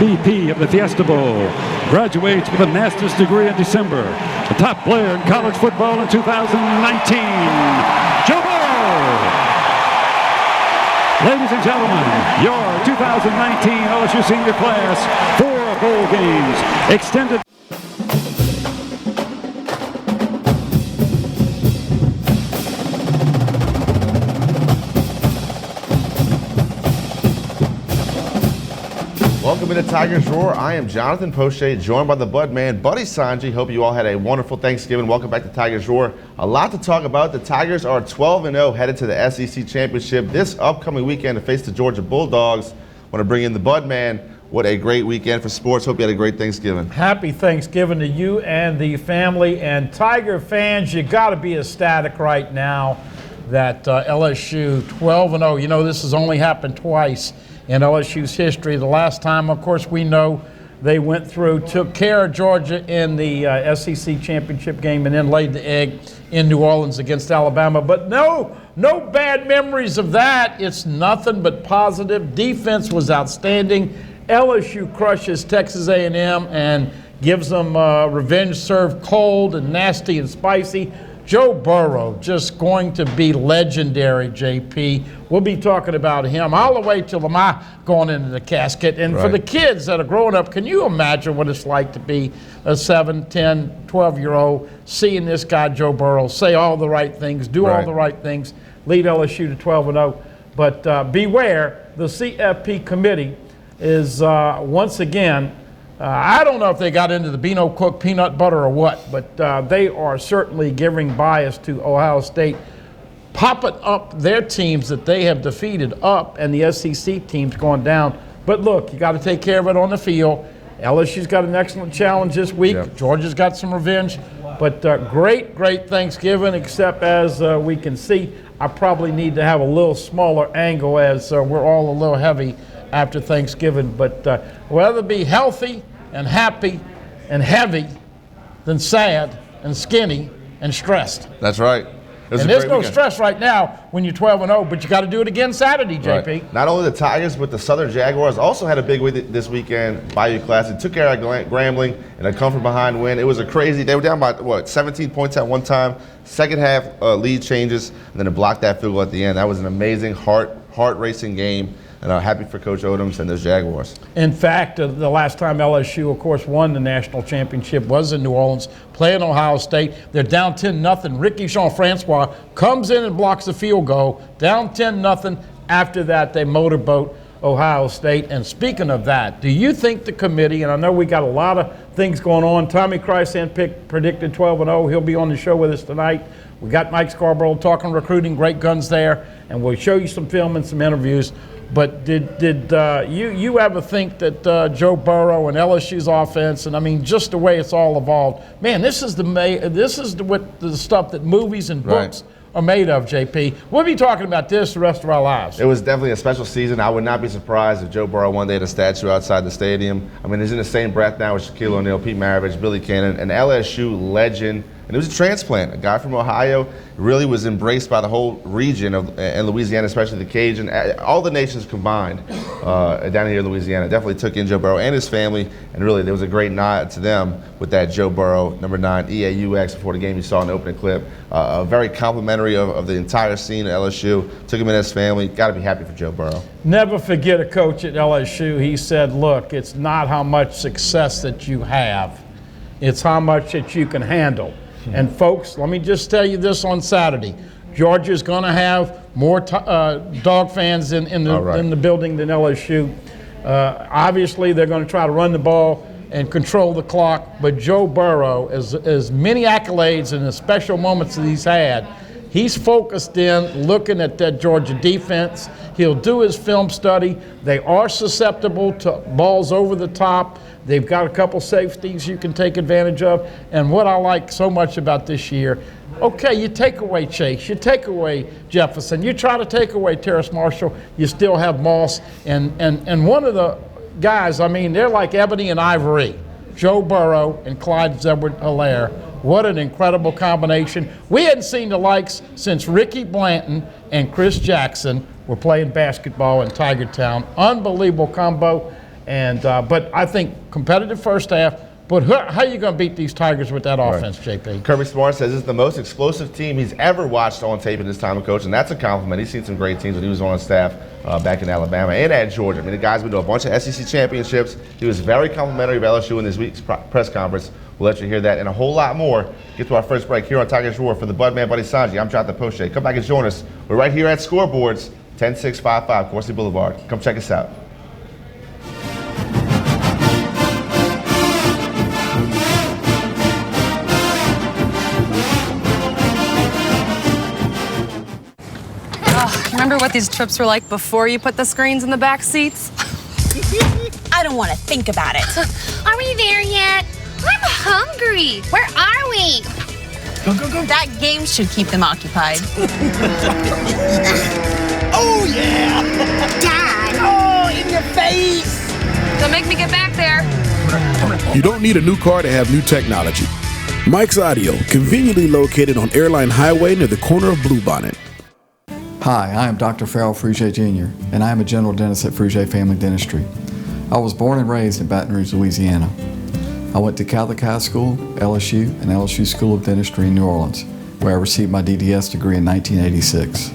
MVP of the Fiesta Bowl. Graduates with a master's degree in December. The top player in college football in 2019, Joe Burrow. Ladies and gentlemen, your 2019 LSU senior class, 4 bowl games, extended. Welcome into Tigers Roar. I am Jonathan Poche, joined by the Bud Man, Buddy Sanji. Hope you all had a wonderful Thanksgiving. Welcome back to Tigers Roar. A lot to talk about. The Tigers are 12-0 headed to the SEC Championship this upcoming weekend to face the Georgia Bulldogs. Want to bring in the Bud Man. What a great weekend for sports. Hope you had a great Thanksgiving. Happy Thanksgiving to you and the family. And Tiger fans, you got to be ecstatic right now that LSU 12-0. You know, this has only happened twice in LSU's history. The last time, of course, we know they went through, took care of Georgia in the SEC championship game and then laid the egg in New Orleans against Alabama. But no bad memories of that. It's nothing but positive. Defense was outstanding. LSU crushes Texas A&M and gives them revenge served cold and nasty and spicy. Joe Burrow just going to be legendary, JP. We'll be talking about him all the way till Lamar going into the casket. And for the kids that are growing up, can you imagine what it's like to be a 7, 10, 12-year-old seeing this guy, Joe Burrow, say all the right things, do all the right things, lead LSU to 12-0. But beware, the CFP committee is once again, I don't know if they got into the Beano Cook peanut butter or what, but they are certainly giving bias to Ohio State, popping up their teams that they have defeated up and the SEC teams going down. But look, you got to take care of it on the field. LSU's got an excellent challenge this week. Yep. Georgia's got some revenge. But great Thanksgiving, except as we can see, I probably need to have a little smaller angle as we're all a little heavy after Thanksgiving. But rather be healthy and happy and heavy than sad and skinny and stressed. That's right. And there's no stress right now when you're 12-0, but you got to do it again Saturday, JP. Right. Not only the Tigers, but the Southern Jaguars also had a big week this weekend. Bayou Classic took care of Grambling in a come from behind win. It was a crazy. They were down by 17 points at one time. Second half lead changes, and then to block that field goal at the end. That was an amazing heart racing game. And I'm happy for Coach Odoms and those Jaguars. In fact, the last time LSU, of course, won the national championship was in New Orleans, playing Ohio State. They're down 10-0. Ricky Jean-Francois comes in and blocks the field goal, down 10-0. After that, they motorboat Ohio State. And speaking of that, do you think the committee, and I know we got a lot of things going on, Tommy Krysan predicted 12-0. He'll be on the show with us tonight. We got Mike Scarborough talking recruiting, great guns there, and we'll show you some film and some interviews. But did you ever think that Joe Burrow and LSU's offense, and I mean just the way it's all evolved, man, this is the stuff that movies and books are made of, JP. We'll be talking about this the rest of our lives. It was definitely a special season. I would not be surprised if Joe Burrow one day had a statue outside the stadium. I mean, he's in the same breath now with Shaquille O'Neal, Pete Maravich, Billy Cannon, an LSU legend. And it was a transplant. A guy from Ohio really was embraced by the whole region and Louisiana, especially the Cajun. All the nations combined down here in Louisiana definitely took in Joe Burrow and his family. And really, there was a great nod to them with that Joe Burrow, number 9, EAUX, before the game you saw in the opening clip. Very complimentary of the entire scene at LSU. Took him in his family. Got to be happy for Joe Burrow. Never forget a coach at LSU. He said, look, it's not how much success that you have. It's how much that you can handle. And folks, let me just tell you this on Saturday. Georgia's going to have more dog fans in the building than LSU. Obviously, they're going to try to run the ball and control the clock. But Joe Burrow, as many accolades and the special moments that he's had, he's focused in looking at that Georgia defense. He'll do his film study. They are susceptible to balls over the top. They've got a couple safeties you can take advantage of. And what I like so much about this year, okay, you take away Chase, you take away Jefferson, you try to take away Terrace Marshall, you still have Moss. And one of the guys, I mean, they're like ebony and ivory. Joe Burrow and Clyde Edwards-Helaire. What an incredible combination. We hadn't seen the likes since Ricky Blanton and Chris Jackson were playing basketball in Tiger Town. Unbelievable combo. And but I think competitive first half. But how are you going to beat these Tigers with that offense, JP? Kirby Smart says this is the most explosive team he's ever watched on tape in his time of coach, and that's a compliment. He's seen some great teams when he was on staff back in Alabama and at Georgia. I mean, the guy's been to a bunch of SEC championships. He was very complimentary of LSU in this week's press conference. We'll let you hear that and a whole lot more. Get to our first break here on Tigers Roar for the Budman Buddy Sanji. I'm Jonathan Poche. Come back and join us. We're right here at Scoreboards, 10655 Corsi Boulevard. Come check us out. Remember what these trips were like before you put the screens in the back seats? I don't want to think about it. Are we there yet? I'm hungry. Where are we? Go, go, go. That game should keep them occupied. Oh, yeah! Dad! Oh, in your face! Don't make me get back there. You don't need a new car to have new technology. Mike's Audio, conveniently located on Airline Highway near the corner of Bluebonnet. Hi, I am Dr. Farrell Frugier Jr., and I am a general dentist at Frugier Family Dentistry. I was born and raised in Baton Rouge, Louisiana. I went to Catholic High School, LSU, and LSU School of Dentistry in New Orleans, where I received my DDS degree in 1986.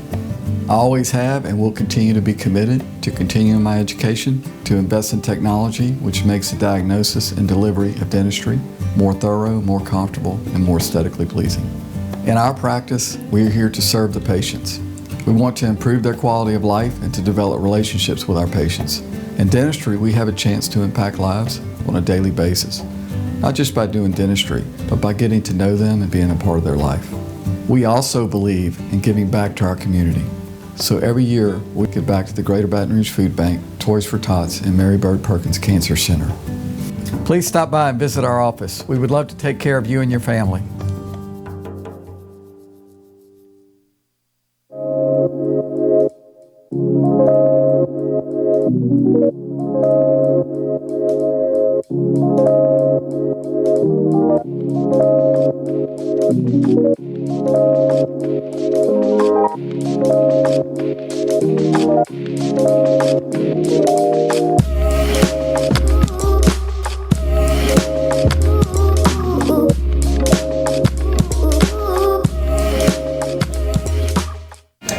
I always have and will continue to be committed to continuing my education, to invest in technology which makes the diagnosis and delivery of dentistry more thorough, more comfortable, and more aesthetically pleasing. In our practice, we are here to serve the patients. We want to improve their quality of life and to develop relationships with our patients. In dentistry, we have a chance to impact lives on a daily basis, not just by doing dentistry, but by getting to know them and being a part of their life. We also believe in giving back to our community. So every year, we give back to the Greater Baton Rouge Food Bank, Toys for Tots, and Mary Bird Perkins Cancer Center. Please stop by and visit our office. We would love to take care of you and your family.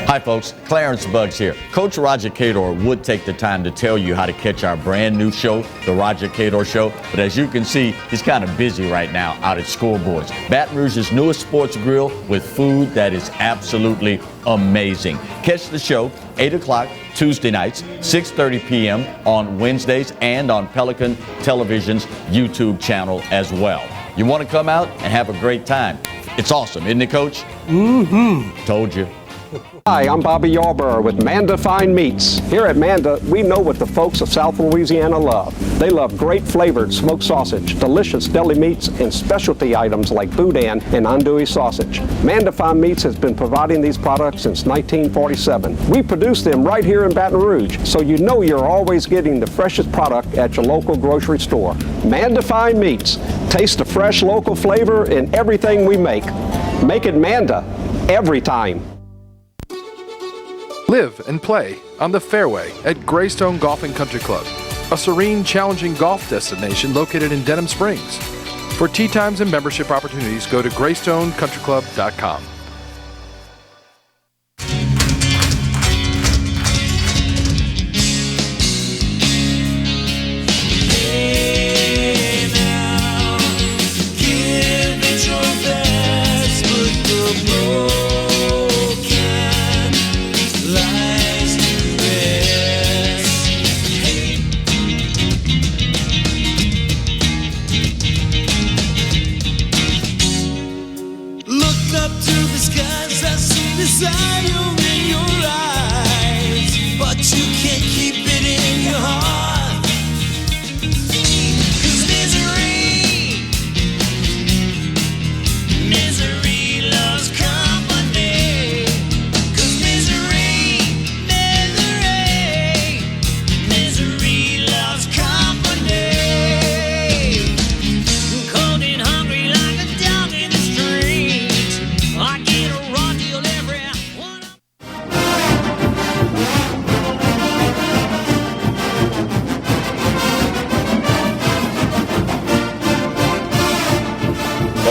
Hi folks, Clarence Buggs here. Coach Roger Cador would take the time to tell you how to catch our brand new show, The Roger Cador Show, but as you can see, he's kind of busy right now out at Scoreboards, Baton Rouge's newest sports grill with food that is absolutely amazing. Catch the show 8 o'clock Tuesday nights, 6:30 p.m. on Wednesdays and on Pelican Television's YouTube channel as well. You want to come out and have a great time. It's awesome, isn't it, Coach? Mm-hmm. Told you. Hi, I'm Bobby Yarborough with Manda Fine Meats. Here at Manda, we know what the folks of South Louisiana love. They love great flavored smoked sausage, delicious deli meats, and specialty items like boudin and andouille sausage. Manda Fine Meats has been providing these products since 1947. We produce them right here in Baton Rouge, so you know you're always getting the freshest product at your local grocery store. Manda Fine Meats. Taste the fresh local flavor in everything we make. Make it Manda every time. Live and play on the fairway at Greystone Golf and Country Club, a serene, challenging golf destination located in Denham Springs. For tee times and membership opportunities, go to GreystoneCountryClub.com. Look up to the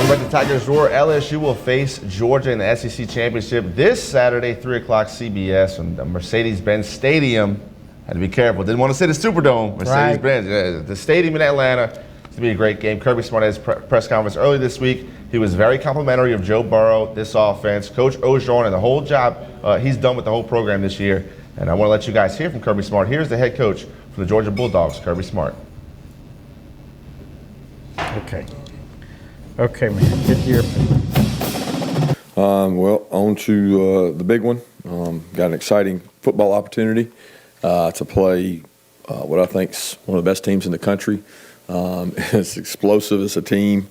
Welcome back to Tigers Roar. LSU will face Georgia in the SEC Championship this Saturday, 3 o'clock CBS from the Mercedes-Benz Stadium. Had to be careful. Didn't want to say the Superdome. Mercedes-Benz. The stadium in Atlanta. It's going to be a great game. Kirby Smart had his press conference early this week. He was very complimentary of Joe Burrow, this offense, Coach Orgeron, and the whole job he's done with the whole program this year. And I want to let you guys hear from Kirby Smart. Here's the head coach for the Georgia Bulldogs, Kirby Smart. Okay, man. Good year. Well, on to the big one. Got an exciting football opportunity to play what I think is one of the best teams in the country. As explosive as a team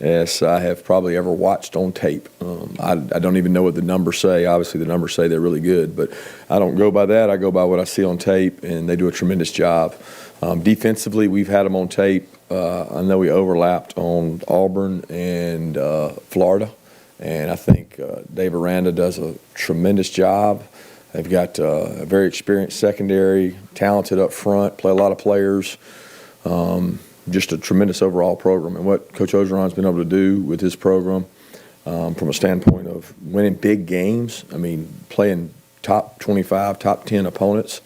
as I have probably ever watched on tape. I don't even know what the numbers say. Obviously, the numbers say they're really good, but I don't go by that. I go by what I see on tape, and they do a tremendous job. Defensively, we've had them on tape. I know we overlapped on Auburn and Florida, and I think Dave Aranda does a tremendous job. They've got a very experienced secondary, talented up front, play a lot of players. Just a tremendous overall program. And what Coach Orgeron's been able to do with his program from a standpoint of winning big games, I mean, playing top 25, top 10 opponents,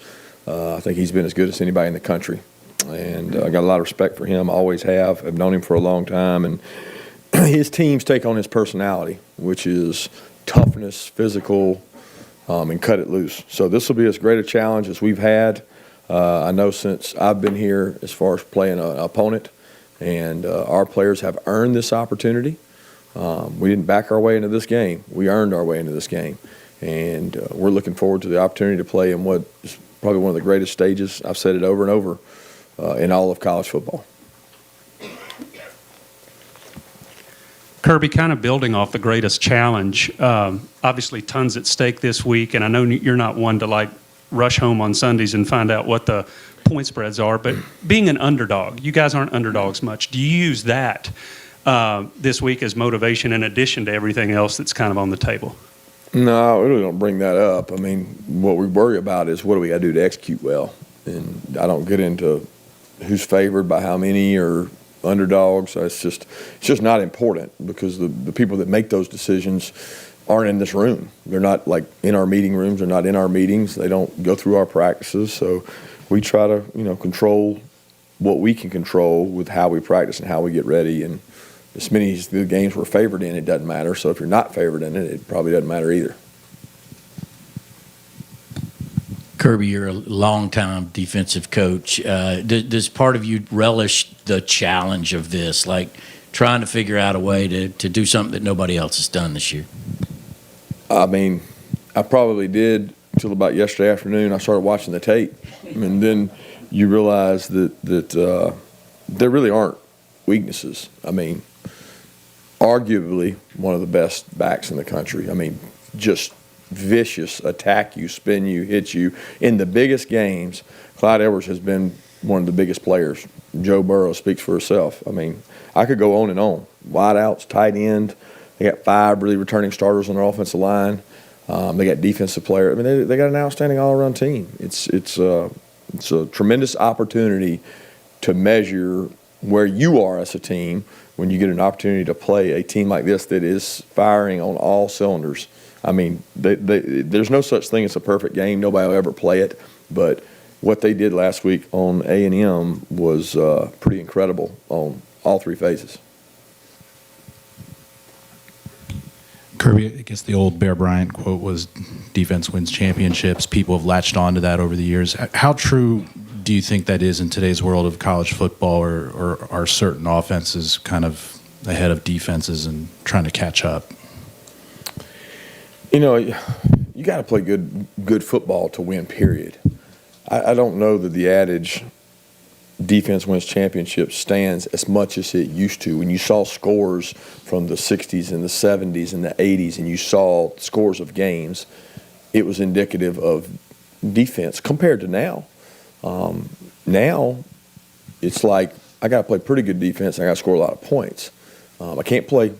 I think he's been as good as anybody in the country. And I got a lot of respect for him, always have. I've known him for a long time. And his teams take on his personality, which is toughness, physical, and cut it loose. So this will be as great a challenge as we've had. I know since I've been here as far as playing an opponent, and our players have earned this opportunity. We didn't back our way into this game. We earned our way into this game. And we're looking forward to the opportunity to play in what is probably one of the greatest stages, I've said it over and over, in all of college football. Kirby, kind of building off the greatest challenge, obviously tons at stake this week, and I know you're not one to like rush home on Sundays and find out what the point spreads are, but being an underdog, you guys aren't underdogs much. Do you use that this week as motivation in addition to everything else that's kind of on the table? No, we really don't bring that up. I mean, what we worry about is what do we got to do to execute well. And I don't get into who's favored by how many or underdogs. It's just not important because the people that make those decisions aren't in this room. They're not like in our meeting rooms. They're not in our meetings. They don't go through our practices. So we try to, control what we can control with how we practice and how we get ready. And as many as the games we're favored in, it doesn't matter. So if you're not favored in it, it probably doesn't matter either. Kirby, you're a longtime defensive coach. Does part of you relish the challenge of this, like trying to figure out a way to do something that nobody else has done this year? I mean, I probably did until about yesterday afternoon. I started watching the tape, and then you realize that there really aren't weaknesses. I mean, arguably one of the best backs in the country. I mean, just vicious, attack you, spin you, hit you. In the biggest games, Clyde Edwards has been one of the biggest players. Joe Burrow speaks for herself. I mean, I could go on and on. Wide outs, tight end. They got 5 really returning starters on their offensive line. They got defensive players. I mean, they got an outstanding all-around team. It's a tremendous opportunity to measure where you are as a team when you get an opportunity to play a team like this that is firing on all cylinders. I mean, there's no such thing as a perfect game. Nobody will ever play it. But what they did last week on A&M was pretty incredible on all 3 phases. Kirby, I guess the old Bear Bryant quote was defense wins championships. People have latched on to that over the years. How true do you think that is in today's world of college football, or are certain offenses kind of ahead of defenses and trying to catch up? You got to play good football to win, period. I don't know that the adage defense wins championships stands as much as it used to. When you saw scores from the 60s and the 70s and the 80s and you saw scores of games, it was indicative of defense compared to now. Now it's like I got to play pretty good defense and I got to score a lot of points. I can't play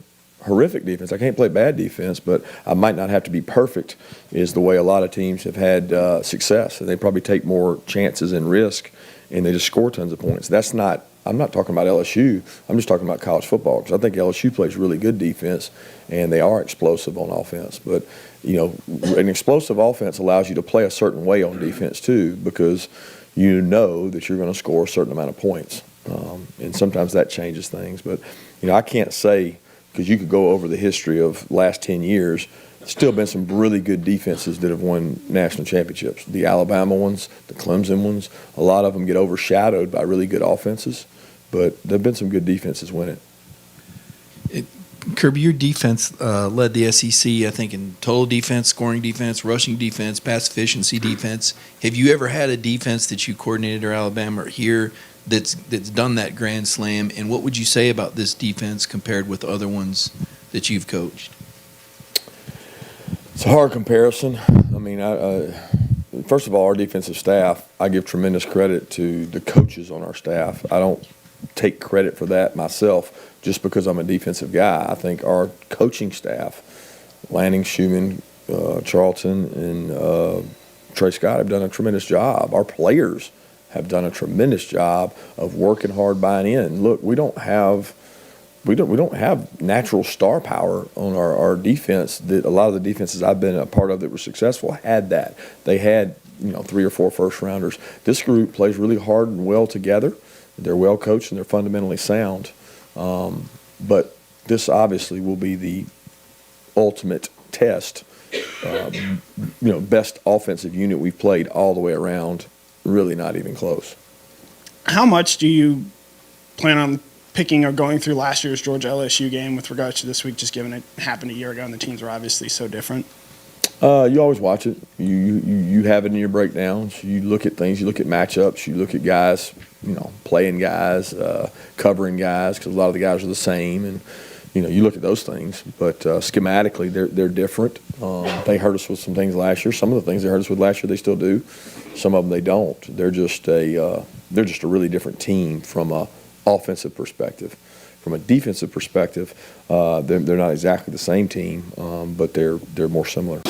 horrific defense. I can't play bad defense, but I might not have to be perfect is the way a lot of teams have had success. And they probably take more chances and risk, and they just score tons of points. That's not I'm not talking about LSU. I'm just talking about college football because I think LSU plays really good defense, and they are explosive on offense. But, an explosive offense allows you to play a certain way on defense too because you know that you're going to score a certain amount of points. And sometimes that changes things. But, I can't say because you could go over the history of last 10 years, still been some really good defenses that have won national championships. The Alabama ones, the Clemson ones, a lot of them get overshadowed by really good offenses. But there have been some good defenses win it. Kirby, your defense led the SEC, I think, in total defense, scoring defense, rushing defense, pass efficiency defense. Have you ever had a defense that you coordinated or Alabama or here that's done that grand slam? And what would you say about this defense compared with other ones that you've coached? It's a hard comparison. I mean, first of all, our defensive staff, I give tremendous credit to the coaches on our staff. I don't take credit for that myself just because I'm a defensive guy. I think our coaching staff, Lanning, Schumann, Charlton, and Trey Scott have done a tremendous job. Our players have done a tremendous job of working hard, buying in. Look, we don't have natural star power on our defense that a lot of the defenses I've been a part of that were successful had that. They had 3 or 4 first rounders. This group plays really hard and well together. They're well coached and they're fundamentally sound. But this obviously will be the ultimate test. Best offensive unit we've played all the way around. Really not even close. How much do you plan on picking or going through last year's Georgia LSU game with regards to this week, just given it happened a year ago and the teams were obviously so different? You always watch it. You have it in your breakdowns. You look at things. You look at matchups. You look at guys, playing guys, covering guys, because a lot of the guys are the same. And, you look at those things. But schematically, they're different. They hurt us with some things last year. Some of the things they hurt us with last year, they still do. Some of them they don't. They're just a really different team from a offensive perspective. From a defensive perspective, they're not exactly the same team, but they're more similar.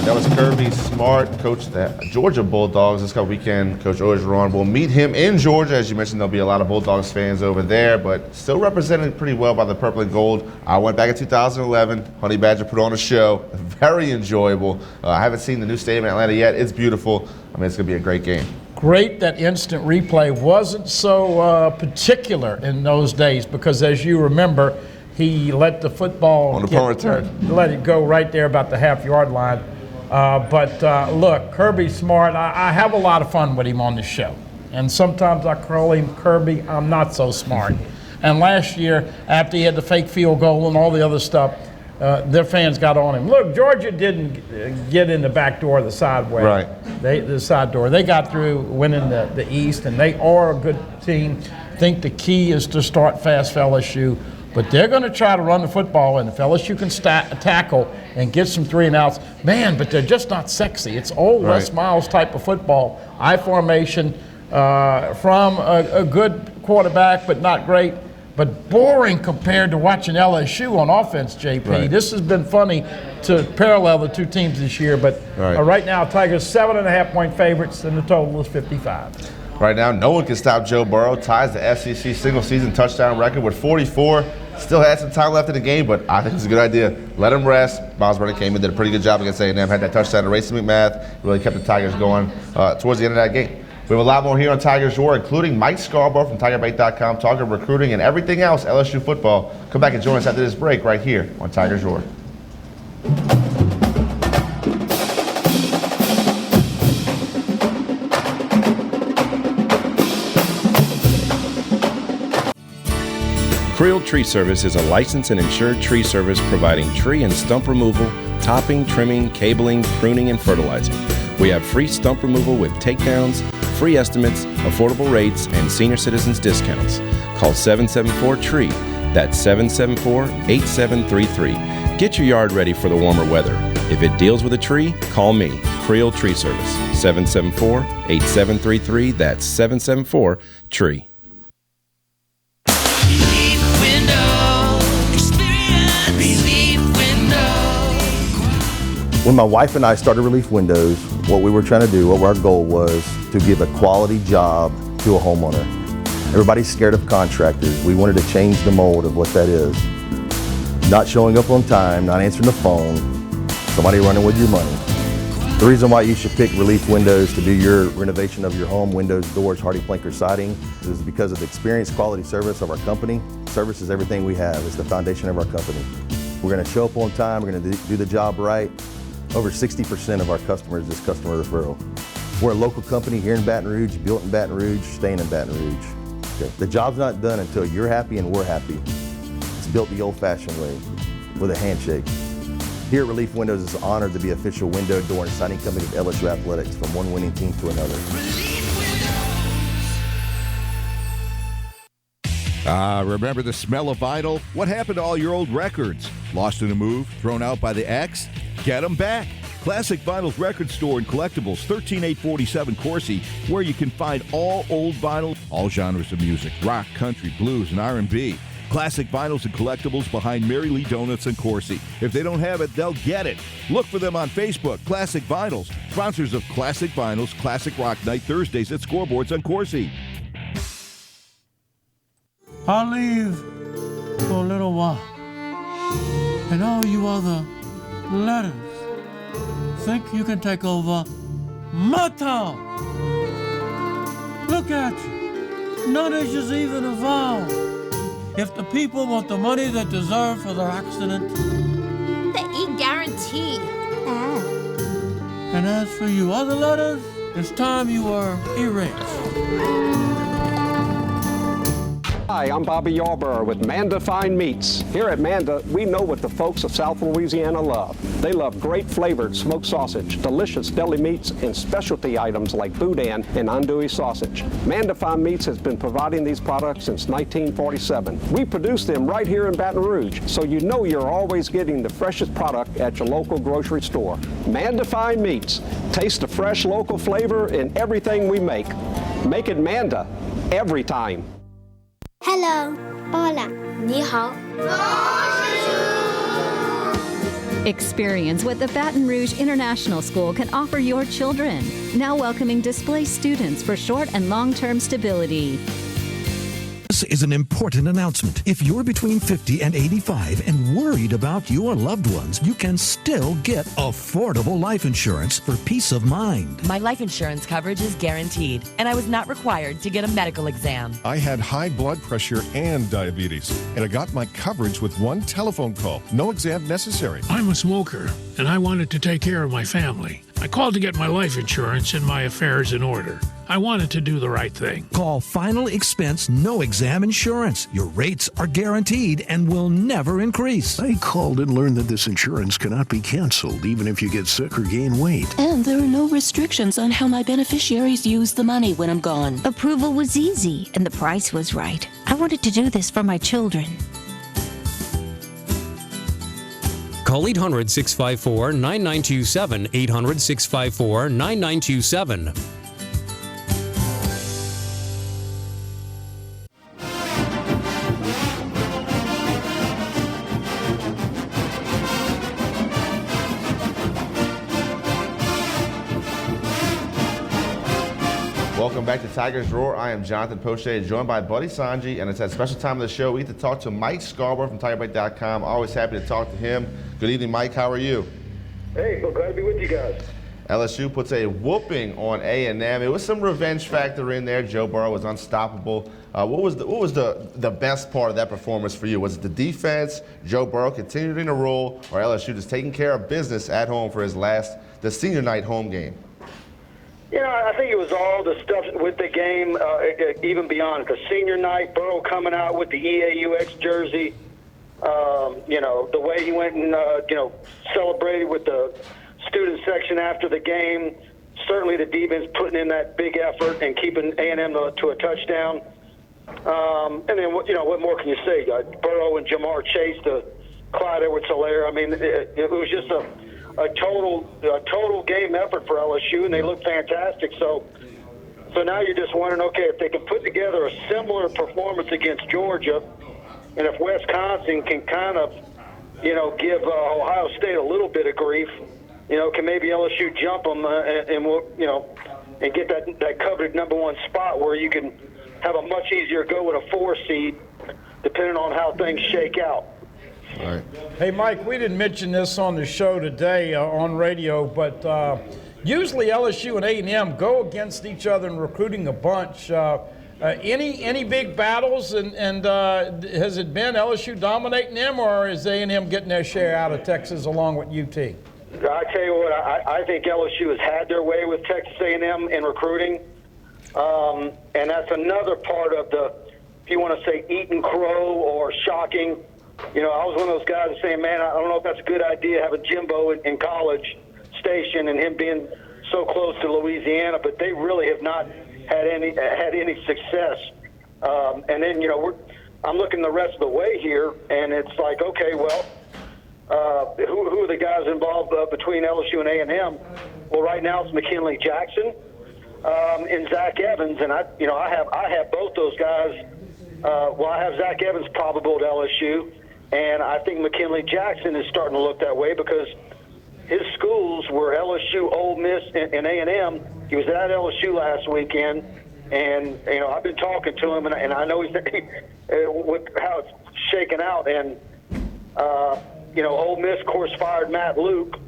That was Kirby Smart, coach of the Georgia Bulldogs. This coming weekend, Coach Orgeron will meet him in Georgia. As you mentioned, there'll be a lot of Bulldogs fans over there, but still represented pretty well by the purple and gold. I went back in 2011. Honey Badger put on a show. Very enjoyable. I haven't seen the new stadium in Atlanta yet. It's beautiful. I mean, it's going to be a great game. Great that instant replay wasn't so particular in those days because, as you remember, he let the football on the punt return. Let it go right there about the half-yard line. But look, Kirby Smart, I have a lot of fun with him on the show. And sometimes I call him Kirby, I'm not so smart. And last year, after he had the fake field goal and all the other stuff, their fans got on him. Look, Georgia didn't get in the back door, the side way. Right. The side door. They got through winning the East, and they are a good team. I think the key is to start fast for LSU. But they're going to try to run the football, and if LSU can tackle and get some 3 and outs, man, but they're just not sexy. It's old Les Miles type of football. I formation from a good quarterback, but not great. But boring compared to watching LSU on offense, JP. Right. This has been funny to parallel the two teams this year. But right now, Tigers 7.5-point favorites, and the total is 55. Right now, no one can stop Joe Burrow. Ties the SEC single-season touchdown record with 44. Still had some time left in the game, but I think it's a good idea. Let him rest. Miles Brennan came in, did a pretty good job against A&M, had that touchdown to Racing McMath. Really kept the Tigers going towards the end of that game. We have a lot more here on Tigers Roar, including Mike Scarborough from TigerBait.com, talking recruiting and everything else LSU football. Come back and join us after this break right here on Tigers Roar. Creel Tree Service is a licensed and insured tree service providing tree and stump removal, topping, trimming, cabling, pruning, and fertilizing. We have free stump removal with takedowns, free estimates, affordable rates, and senior citizens discounts. Call 774-TREE. That's 774-8733. Get your yard ready for the warmer weather. If it deals with a tree, call me, Creel Tree Service, 774-8733. That's 774-TREE. When my wife and I started Relief Windows, what we were trying to do, what our goal was, to give a quality job to a homeowner. Everybody's scared of contractors. We wanted to change the mold of what that is. Not showing up on time, not answering the phone, somebody running with your money. The reason why you should pick Relief Windows to do your renovation of your home, windows, doors, HardiePlank or siding, is because of the experience, quality service of our company. Service is everything we have. It's the foundation of our company. We're going to show up on time. We're going to do the job right. Over 60% of our customers is customer referral. We're a local company here in Baton Rouge, built in Baton Rouge, staying in Baton Rouge. Okay. The job's not done until you're happy and we're happy. It's built the old-fashioned way, with a handshake. Here at Relief Windows, it's an honor to be official window, door, and siding company of LSU Athletics, from one winning team to another. Remember the smell of vinyl? What happened to all your old records? Lost in a move? Thrown out by the ex? Get them back. Classic Vinyl's record store and collectibles, 13847 Coursey, where you can find all old vinyl, all genres of music, rock, country, blues, and R&B. Classic Vinyls and collectibles behind Mary Lee Donuts and Coursey. If they don't have it, they'll get it. Look for them on Facebook. Classic Vinyls, sponsors of Classic Vinyls, Classic Rock Night Thursdays at Scoreboards on Coursey. I'll leave for a little while, and all you other letters think you can take over my town. Look at you. No nation's even involved. If the people want the money they deserve for their accident, The E-Guarantee. and as for you other letters, it's time you were erased. Hi, I'm Bobby Yarborough with Manda Fine Meats. Here at Manda, we know what the folks of South Louisiana love. They love great flavored smoked sausage, delicious deli meats, and specialty items like boudin and andouille sausage. Manda Fine Meats has been providing these products since 1947. We produce them right here in Baton Rouge, so you know you're always getting the freshest product at your local grocery store. Manda Fine Meats. Taste the fresh local flavor in everything we make. Make it Manda every time. Hello. Hola. Ni hao. Experience what the Baton Rouge International School can offer your children. Now welcoming displaced students for short and long-term stability. This is an important announcement. If you're between 50 and 85 and worried about your loved ones, you can still get affordable life insurance for peace of mind. My life insurance coverage is guaranteed, and I was not required to get a medical exam. I had high blood pressure and diabetes, and I got my coverage with one telephone call. No exam necessary. I'm a smoker, and I wanted to take care of my family. I called to get my life insurance and my affairs in order. I wanted to do the right thing. Call Final Expense No Exam Insurance. Your rates are guaranteed and will never increase. I called and learned that this insurance cannot be canceled even if you get sick or gain weight. And there are no restrictions on how my beneficiaries use the money when I'm gone. Approval was easy, and the price was right. I wanted to do this for my children. Call 800-654-9927, 800-654-9927. Welcome back to Tigers Roar. I am Jonathan Poche, joined by Buddy Sanji, and it's that special time of the show. We get to talk to Mike Scarborough from TigerBite.com. Always happy to talk to him. Good evening, Mike. How are you? Hey, well, glad to be with you guys. LSU puts a whooping on A&M. It was some revenge factor in there. Joe Burrow was unstoppable. What was the best part of that performance for you? Was it the defense, Joe Burrow continuing to roll, or LSU just taking care of business at home for the senior night home game? You know, I think it was all the stuff with the game, even beyond the senior night. Burrow coming out with the EAUX jersey. You know, the way he went and celebrated with the student section after the game. Certainly, the defense putting in that big effort and keeping A&M to a touchdown. And then, what more can you say? Burrow and Jamar Chase, the Clyde Edwards-Helaire. I mean, it was just a total game effort for LSU, and they look fantastic. So now you're just wondering, okay, if they can put together a similar performance against Georgia, and if Wisconsin can kind of, give Ohio State a little bit of grief, can maybe LSU jump them and we'll, and get that coveted #1 spot where you can have a much easier go with a 4 seed, depending on how things shake out. All right. Hey, Mike, we didn't mention this on the show today on radio, but usually LSU and A&M go against each other in recruiting a bunch. Any big battles, and has it been LSU dominating them, or is A&M getting their share out of Texas along with UT? I tell you what, I think LSU has had their way with Texas A&M in recruiting, and that's another part of the, if you want to say eating crow or shocking. I was one of those guys saying, man, I don't know if that's a good idea having Jimbo in College Station and him being so close to Louisiana, but they really have not had any success. And then I'm looking the rest of the way here, and it's like, okay, well, who are the guys involved between LSU and A&M? Well, right now it's McKinley Jackson and Zach Evans, and I have both those guys. I have Zach Evans probable to LSU, and I think McKinley Jackson is starting to look that way because his schools were LSU, Ole Miss, and A&M. He was at LSU last weekend, and I've been talking to him, and I know he's with how it's shaken out. And Ole Miss, of course, fired Matt Luke,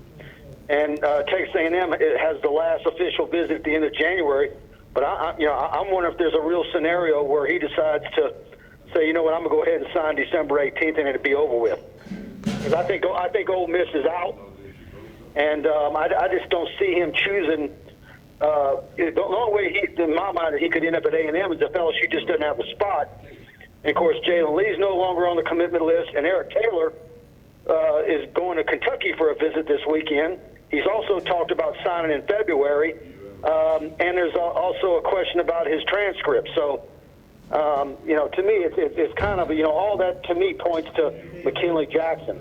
and Texas A&M has the last official visit at the end of January. But I'm wondering if there's a real scenario where he decides to say, you know what, I'm gonna go ahead and sign December 18th, and it'll be over with. Because I think Ole Miss is out, and I just don't see him choosing. The only way in my mind, that he could end up at A&M is if LSU just doesn't have a spot. And of course, Jalen Lee's no longer on the commitment list, and Eric Taylor is going to Kentucky for a visit this weekend. He's also talked about signing in February, and there's also a question about his transcript. So, to me, it's kind of, all that to me points to McKinley Jackson.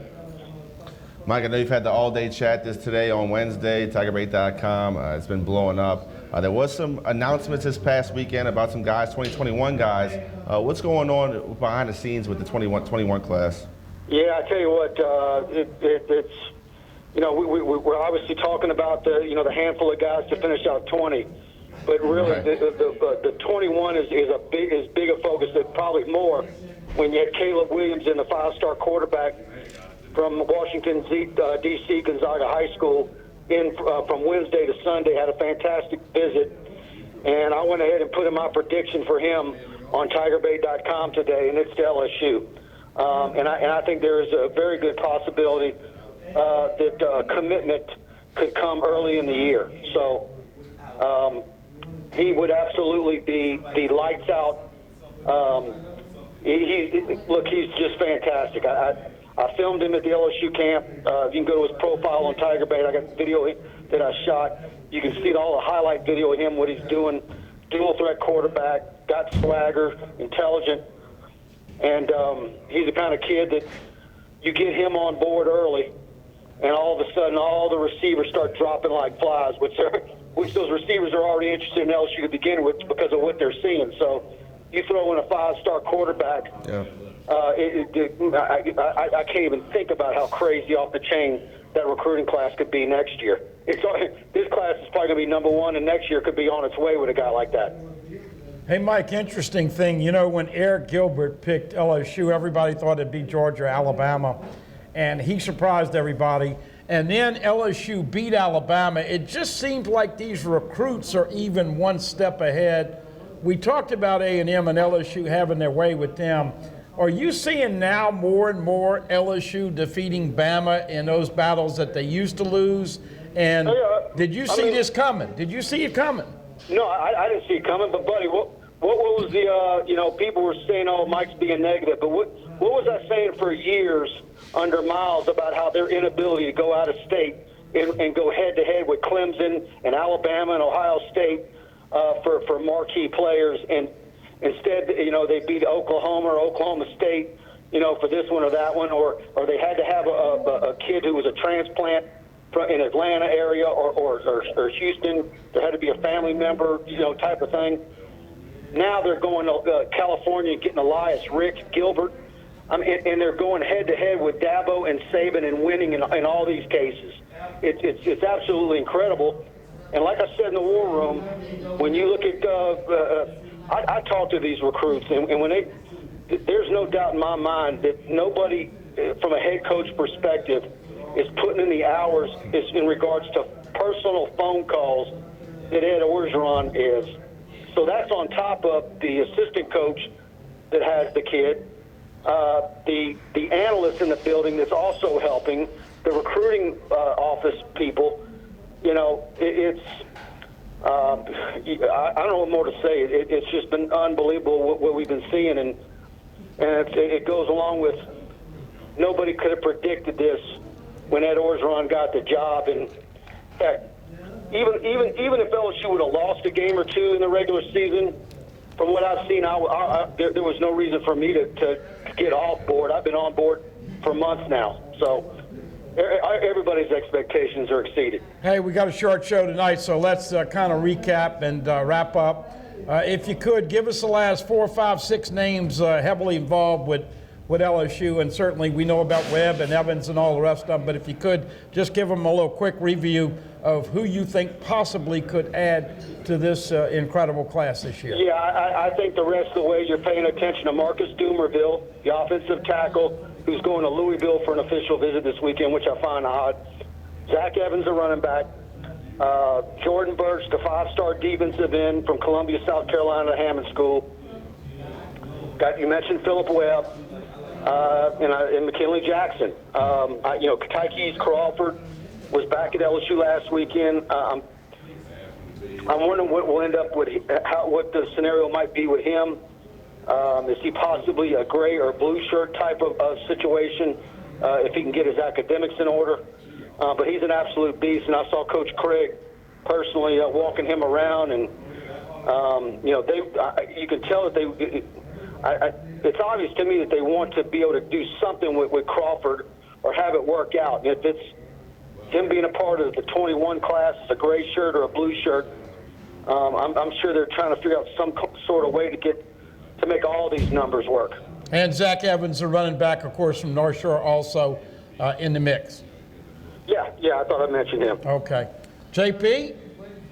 Mike, I know you've had the all-day chat today on Wednesday, TigerBait.com. It's been blowing up. There was some announcements this past weekend about some guys, 2021 guys. What's going on behind the scenes with the 21 class? Yeah, I tell you what, it's we're obviously talking about the handful of guys to finish out 20, but really right. the 21 is big a focus, probably more when you had Caleb Williams in the 5-star quarterback from Washington, D.C. Gonzaga High School from Wednesday to Sunday, had a fantastic visit, and I went ahead and put in my prediction for him on TigerBait.com today, and it's to LSU. And I think there is a very good possibility that commitment could come early in the year. So he would absolutely be lights out. He's just fantastic. I filmed him at the LSU camp. You can go to his profile on TigerBait. I got video that I shot. You can see all the highlight video of him, what he's doing. Dual threat quarterback, got swagger, intelligent. And he's the kind of kid that you get him on board early, and all of a sudden all the receivers start dropping like flies, which those receivers are already interested in LSU to begin with because of what they're seeing. So you throw in a 5-star quarterback, yeah. I can't even think about how crazy off the chain that recruiting class could be next year. This class is probably going to be #1, and next year could be on its way with a guy like that. Hey, Mike, interesting thing. When Eric Gilbert picked LSU, everybody thought it'd be Georgia or Alabama, and he surprised everybody. And then LSU beat Alabama. It just seems like these recruits are even one step ahead. We talked about A&M and LSU having their way with them. Are you seeing now more and more LSU defeating Bama in those battles that they used to lose? And did you see this coming? Did you see it coming? No, I didn't see it coming. But, buddy, what was the, people were saying, oh, Mike's being negative. But what was I saying for years under Miles about how their inability to go out of state and go head-to-head with Clemson and Alabama and Ohio State for marquee players, and instead, they beat Oklahoma or Oklahoma State, for this one or that one, or they had to have a kid who was a transplant in Atlanta area or Houston. There had to be a family member, type of thing. Now they're going to California and getting Elias Rick, Gilbert, and they're going head-to-head with Dabo and Saban and winning in all these cases. it's absolutely incredible. And like I said in the war room, when you look at, I talk to these recruits, and when there's no doubt in my mind that nobody, from a head coach perspective, is putting in the hours in regards to personal phone calls that Ed Orgeron is. So that's on top of the assistant coach that has the kid, the analyst in the building that's also helping, the recruiting office people. You know, I don't know what more to say. It's just been unbelievable what we've been seeing, and it goes along with nobody could have predicted this when Ed Orgeron got the job. And heck, even if LSU would have lost a game or two in the regular season, from what I've seen, there was no reason for me to get off board. I've been on board for months now, so everybody's expectations are exceeded. Hey, we got a short show tonight, so let's kind of recap and wrap up. If you could, give us the last 4, 5, 6 names heavily involved with LSU, and certainly we know about Webb and Evans and all the rest of them, but if you could, just give them a little quick review of who you think possibly could add to this incredible class this year. Yeah, I think the rest of the way you're paying attention to Marcus Dumerville, the offensive tackle, who's going to Louisville for an official visit this weekend, which I find odd. Zach Evans, the running back. Jordan Burch, the 5-star defensive end from Columbia, South Carolina, Hammond School. You mentioned Philip Webb. And McKinley Jackson. Tykees Crawford was back at LSU last weekend. I'm wondering what will end up with what the scenario might be with him. Is he possibly a gray or blue shirt type of situation if he can get his academics in order? But he's an absolute beast, and I saw Coach Craig personally walking him around, and you can tell that they. It's obvious to me that they want to be able to do something with Crawford or have it work out. And if it's him being a part of the 21 class, a gray shirt or a blue shirt, I'm sure they're trying to figure out some sort of way to make all these numbers work. And Zach Evans, the running back, of course, from North Shore, also in the mix. Yeah, I thought I mentioned him. Okay. JP,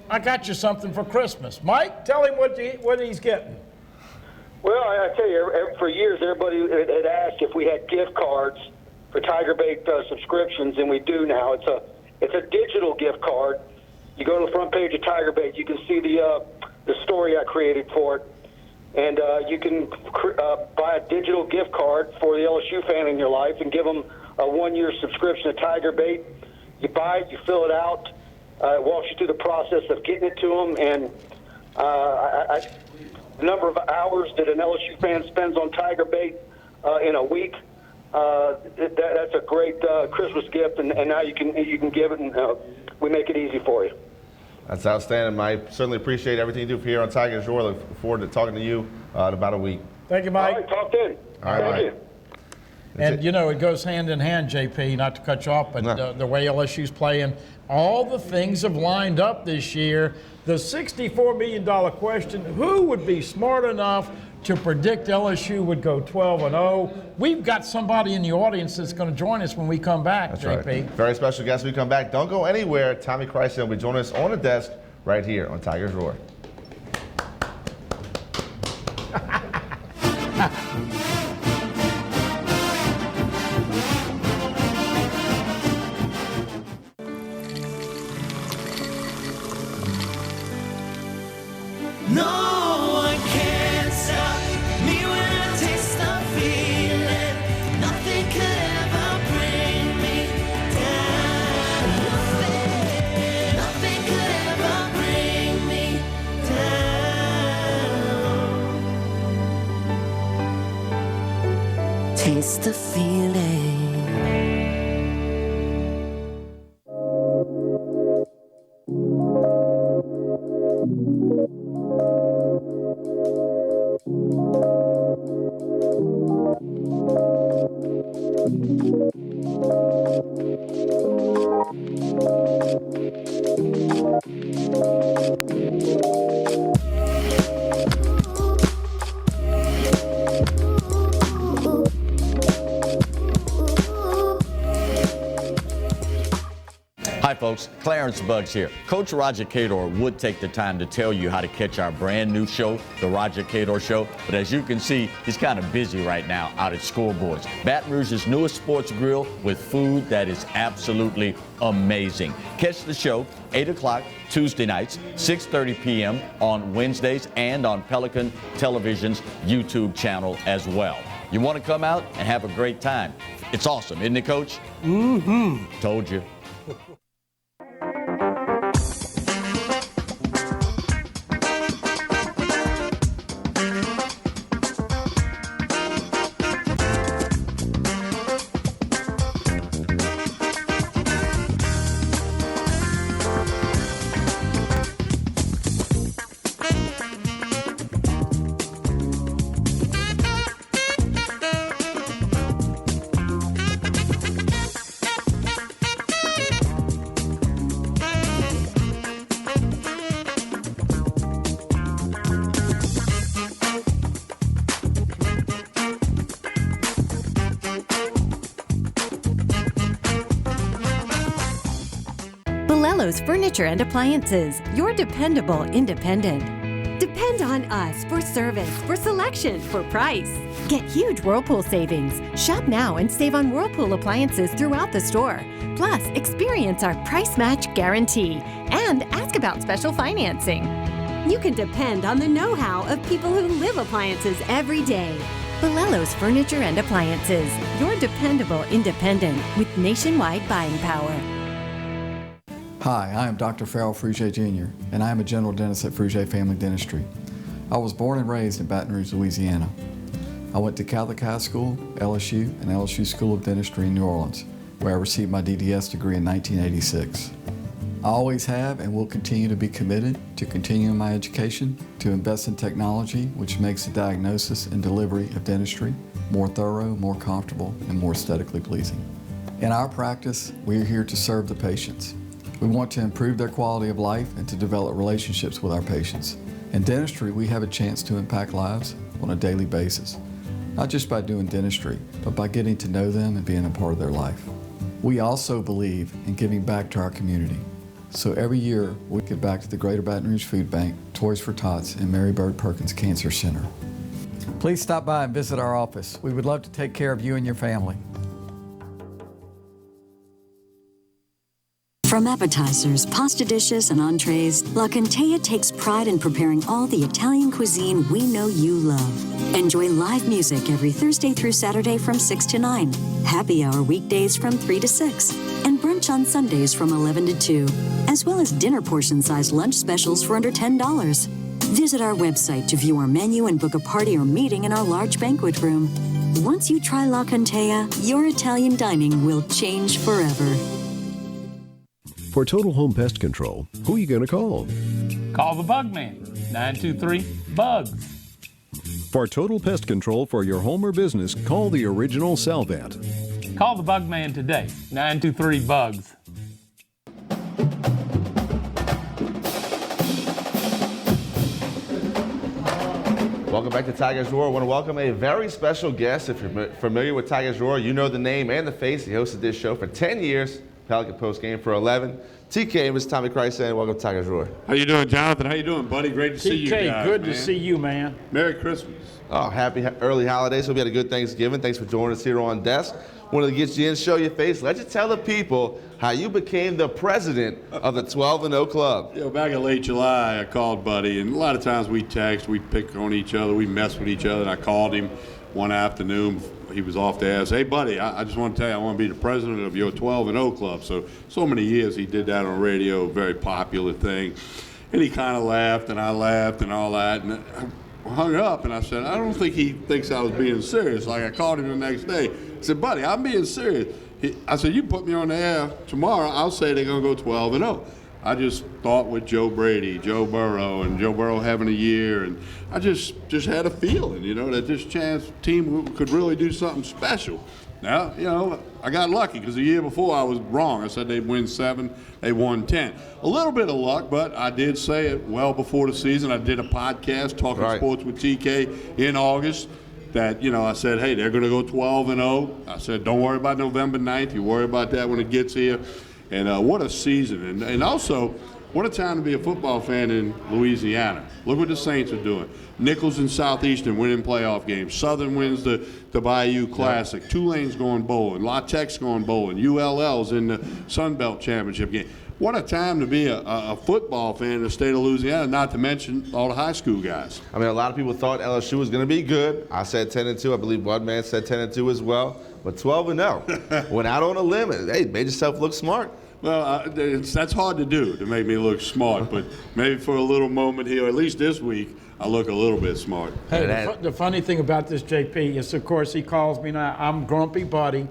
I got you something for Christmas. Mike, tell him what he's getting. Well, I tell you, for years everybody had asked if we had gift cards for Tiger Bait subscriptions, and we do now. It's a digital gift card. You go to the front page of Tiger Bait, you can see the story I created for it, and you can buy a digital gift card for the LSU fan in your life and give them a 1-year subscription to Tiger Bait. You buy it, you fill it out, it walks you through the process of getting it to them, and the number of hours that an LSU fan spends on Tiger Bait in a week, that's a great Christmas gift, and now you can give it, and we make it easy for you. That's outstanding, Mike. Certainly appreciate everything you do here on Tiger Shore. Look forward to talking to you in about a week. Thank you, Mike. All right, talk then. All right, Thank Mike. you. And, it goes hand in hand, JP, not to cut you off, but the way LSU's playing, all the things have lined up this year. The $64 million question, who would be smart enough to predict LSU would go 12-0? We've got somebody in the audience that's going to join us when we come back, That's JP. right. Very special guest when we come back. Don't go anywhere. Tommy Christ will be joining us on the desk right here on Tiger's Roar. No one can stop me when I taste the feeling. Nothing could ever bring me down. Nothing could ever bring me down. Taste the feeling. folks. Clarence Buggs here. Coach Roger Cador would take the time to tell you how to catch our brand new show, The Roger Cador Show, but as you can see, he's kind of busy right now out at Scoreboards, Baton Rouge's newest sports grill with food that is absolutely amazing. Catch the show 8 o'clock Tuesday nights, 6:30 p.m. on Wednesdays, and on Pelican Television's YouTube channel as well. You want to come out and have a great time. It's awesome, isn't it, Coach? Mm-hmm. Told you. Bellello's Furniture and Appliances, your dependable independent. Depend on us for service, for selection, for price. Get huge Whirlpool savings. Shop now and save on Whirlpool appliances throughout the store. Plus, experience our price match guarantee and ask about special financing. You can depend on the know-how of people who live appliances every day. Bellello's Furniture and Appliances, your dependable independent with nationwide buying power. Hi, I am Dr. Farrell Frugier Jr., and I am a general dentist at Frugier Family Dentistry. I was born and raised in Baton Rouge, Louisiana. I went to Catholic High School, LSU, and LSU School of Dentistry in New Orleans, where I received my DDS degree in 1986. I always have and will continue to be committed to continuing my education, to invest in technology which makes the diagnosis and delivery of dentistry more thorough, more comfortable, and more aesthetically pleasing. In our practice, we are here to serve the patients. We want to improve their quality of life and to develop relationships with our patients. In dentistry, we have a chance to impact lives on a daily basis, not just by doing dentistry, but by getting to know them and being a part of their life. We also believe in giving back to our community. So every year, we give back to the Greater Baton Rouge Food Bank, Toys for Tots, and Mary Bird Perkins Cancer Center. Please stop by and visit our office. We would love to take care of you and your family. From appetizers, pasta dishes, and entrees, La Contea takes pride in preparing all the Italian cuisine we know you love. Enjoy live music every Thursday through Saturday from 6 to 9, happy hour weekdays from 3 to 6, and brunch on Sundays from 11 to 2, as well as dinner portion-sized lunch specials for under $10. Visit our website to view our menu and book a party or meeting in our large banquet room. Once you try La Contea, your Italian dining will change forever. For Total Home Pest Control, who are you going to call? Call the Bugman, 923-BUGS. For Total Pest Control for your home or business, call the original Salvat. Call the Bugman today, 923-BUGS. Welcome back to Tigers Roar. I want to welcome a very special guest. If you're familiar with Tigers Roar, you know the name and the face. He hosted this show for 10 years. Pelican Post game for 11. TK, Mr. Tommy Christ, and welcome to Tigers Roar. How you doing, Jonathan? How you doing, buddy? Great to see you guys, TK, good to see you, man. Merry Christmas. Oh, happy early holidays. Hope you had a good Thanksgiving. Thanks for joining us here on desk. Wanted to get you in, show your face. Let you tell the people how you became the president of the 12-0 club. Back in late July, I called Buddy, and a lot of times we text, we pick on each other, we mess with each other, and I called him one afternoon. He was off the air. Hey, buddy, I just want to tell you, I want to be the president of your 12-0 club. So many years he did that on radio, very popular thing. And he kind of laughed, and I laughed, and all that. And I hung up, and I said, I don't think he thinks I was being serious. Like, I called him the next day. I said, buddy, I'm being serious. I said, you put me on the air tomorrow, I'll say they're going to go 12-0. I just thought with Joe Brady, Joe Burrow, and Joe Burrow having a year, and I just had a feeling, that this team could really do something special. Now, I got lucky because the year before I was wrong. I said they'd win 7, they won 10. A little bit of luck, but I did say it well before the season. I did a podcast, Talking Sports with TK, in August. That, I said, hey, they're going to go 12-0. I said, don't worry about November 9th. You worry about that when it gets here. And what a season. And also, what a time to be a football fan in Louisiana. Look what the Saints are doing. Nichols and Southeastern winning playoff games. Southern wins the Bayou Classic. Yeah. Tulane's going bowling. La Tech's going bowling. ULL's in the Sun Belt Championship game. What a time to be a football fan in the state of Louisiana, not to mention all the high school guys. I mean, a lot of people thought LSU was going to be good. I said 10-2. I believe Budman said 10-2 as well. But 12-0. Went out on a limb. Hey, made yourself look smart. Well, that's hard to do, to make me look smart. But maybe for a little moment here, at least this week, I look a little bit smart. Hey, the funny thing about this, JP, is, of course, he calls me now. I'm Grumpy Buddy.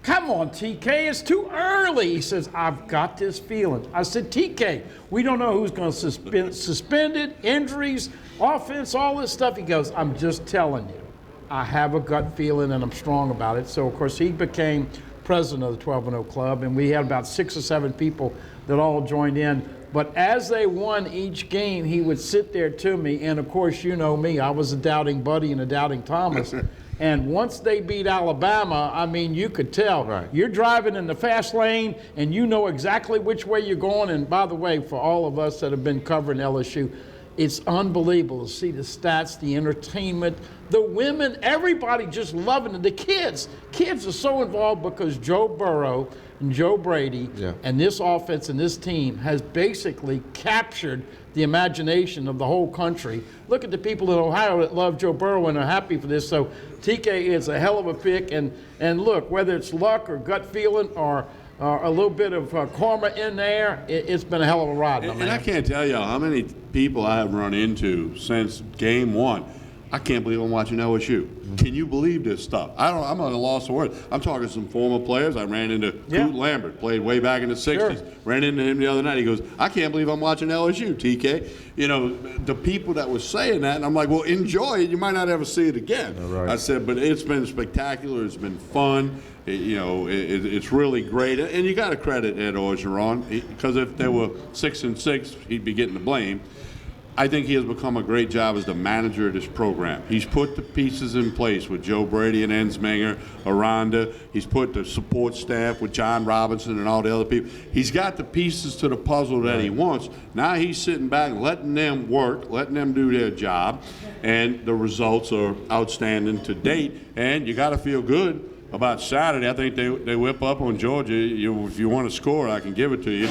Come on, TK, it's too early. He says, I've got this feeling. I said, TK, we don't know who's going to suspended, injuries, offense, all this stuff. He goes, I'm just telling you. I have a gut feeling and I'm strong about it. So, of course, he became president of the 12-0 club, and we had about 6 or 7 people that all joined in. But as they won each game, he would sit there to me, and of course, you know me, I was a doubting Buddy and a doubting Thomas. And once they beat Alabama, I mean, you could tell. Right. You're driving in the fast lane, and you know exactly which way you're going. And by the way, for all of us that have been covering LSU, it's unbelievable to see the stats, the entertainment, the women, everybody just loving it. The kids are so involved because Joe Burrow and Joe Brady and this offense and this team has basically captured the imagination of the whole country. Look at the people in Ohio that love Joe Burrow and are happy for this. So TK is a hell of a pick. And look, whether it's luck or gut feeling or a little bit of karma in there, it's been a hell of a ride. And I can't tell you how many people I have run into since game one. I can't believe I'm watching LSU. Can you believe this stuff? I'm at a loss of words. I'm talking to some former players. I ran into Coot Lambert, played way back in the 60s. Sure. Ran into him the other night. He goes, I can't believe I'm watching LSU, TK. You know, the people that were saying that, and I'm like, well, enjoy it. You might not ever see it again. Right. I said, but it's been spectacular. It's been fun. It's really great. And you got to credit Ed Orgeron, because if they were 6-6, he'd be getting the blame. I think he has become a great job as the manager of this program. He's put the pieces in place with Joe Brady and Ensminger, Aranda. He's put the support staff with John Robinson and all the other people. He's got the pieces to the puzzle that he wants. Now he's sitting back, letting them work, letting them do their job, and the results are outstanding to date. And you got to feel good about Saturday. I think they whip up on Georgia. If you want to score, I can give it to you.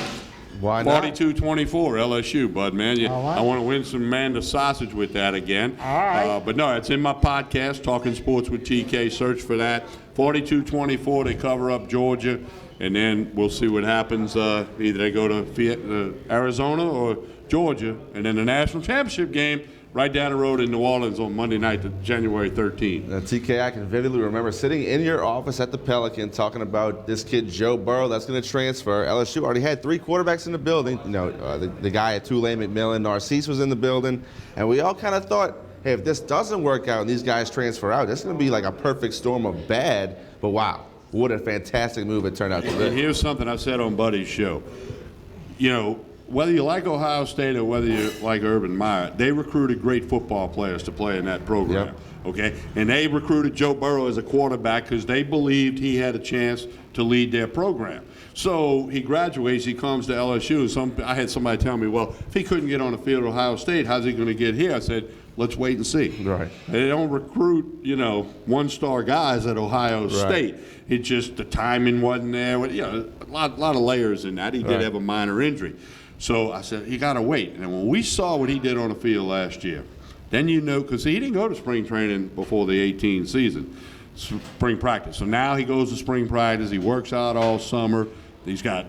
Why not? 42-24 LSU, Bud, man. I want to win some Manda sausage with that again. All right. But no, it's in my podcast, Talking Sports with TK. Search for that. 42-24, they cover up Georgia, and then we'll see what happens. Either they go to Arizona or Georgia, and then the national championship game right down the road in New Orleans on Monday night, January 13th. Now, TK, I can vividly remember sitting in your office at the Pelican talking about this kid, Joe Burrow, that's going to transfer. LSU already had 3 quarterbacks in the building. You know, the guy at Tulane, McMillan, Narcisse was in the building. And we all kind of thought, hey, if this doesn't work out and these guys transfer out, this is going to be like a perfect storm of bad. But wow, what a fantastic move it turned out to be. And here's something I said on Buddy's show. You know, whether you like Ohio State or whether you like Urban Meyer, they recruited great football players to play in that program. Okay, and they recruited Joe Burrow as a quarterback because they believed he had a chance to lead their program. So he graduates, he comes to LSU. I had somebody tell me, well, if he couldn't get on the field at Ohio State, how's he going to get here? I said, let's wait and see. Right. They don't recruit, one-star guys at Ohio State. It's just the timing wasn't there. A lot of layers in that. He did have a minor injury. So I said, you got to wait. And when we saw what he did on the field last year, then because he didn't go to spring training before the 18 season, spring practice. So now he goes to spring practice. He works out all summer. He's got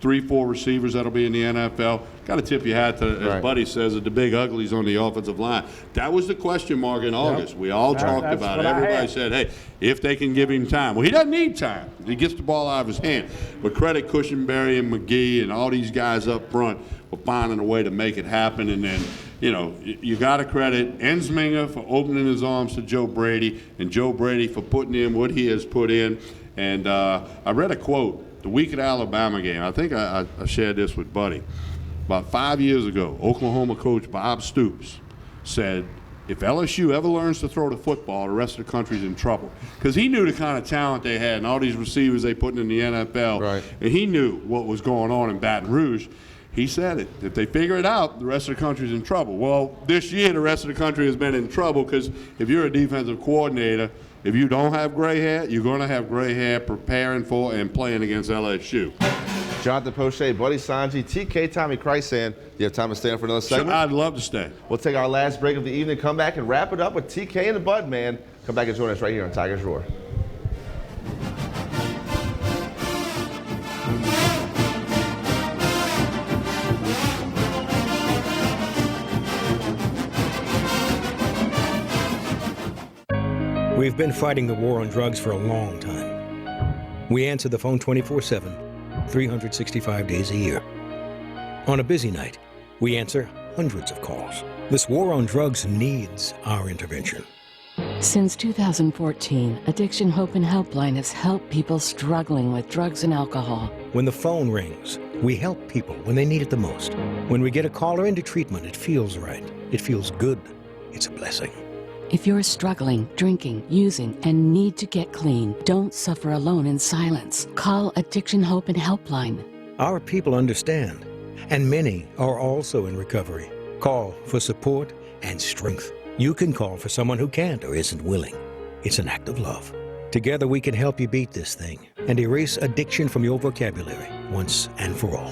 3-4 receivers that'll be in the NFL. Got to tip your hat to, as Buddy says, the big uglies on the offensive line. That was the question mark in August. We all talked about it. Everybody said, hey, if they can give him time. Well, he doesn't need time. He gets the ball out of his hand. But credit Cushenberry and McGee and all these guys up front for finding a way to make it happen. And then, you got to credit Ensminger for opening his arms to Joe Brady and Joe Brady for putting in what he has put in. And I read a quote the week of the Alabama game. I think I shared this with Buddy. About 5 years ago, Oklahoma coach Bob Stoops said, if LSU ever learns to throw the football, the rest of the country's in trouble. Because he knew the kind of talent they had and all these receivers they put in the NFL. Right. And he knew what was going on in Baton Rouge. He said it. If they figure it out, the rest of the country's in trouble. Well, this year, the rest of the country has been in trouble because if you're a defensive coordinator, if you don't have gray hair, you're going to have gray hair preparing for and playing against LSU. Jonathan Poche, Buddy Sanji, TK, Tommy Chrysan. Do you have time to stay on for another segment? Sure, I'd love to stay. We'll take our last break of the evening, come back and wrap it up with TK and the Bud Man. Come back and join us right here on Tigers Roar. We've been fighting the war on drugs for a long time. We answer the phone 24/7, 365 days a year. On a busy night, we answer hundreds of calls. This war on drugs needs our intervention. Since 2014, Addiction Hope and Helpline has helped people struggling with drugs and alcohol. When the phone rings, we help people when they need it the most. When we get a caller into treatment, it feels right. It feels good. It's a blessing. If you're struggling, drinking, using, and need to get clean, don't suffer alone in silence. Call Addiction Hope and Helpline. Our people understand, and many are also in recovery. Call for support and strength. You can call for someone who can't or isn't willing. It's an act of love. Together we can help you beat this thing and erase addiction from your vocabulary once and for all.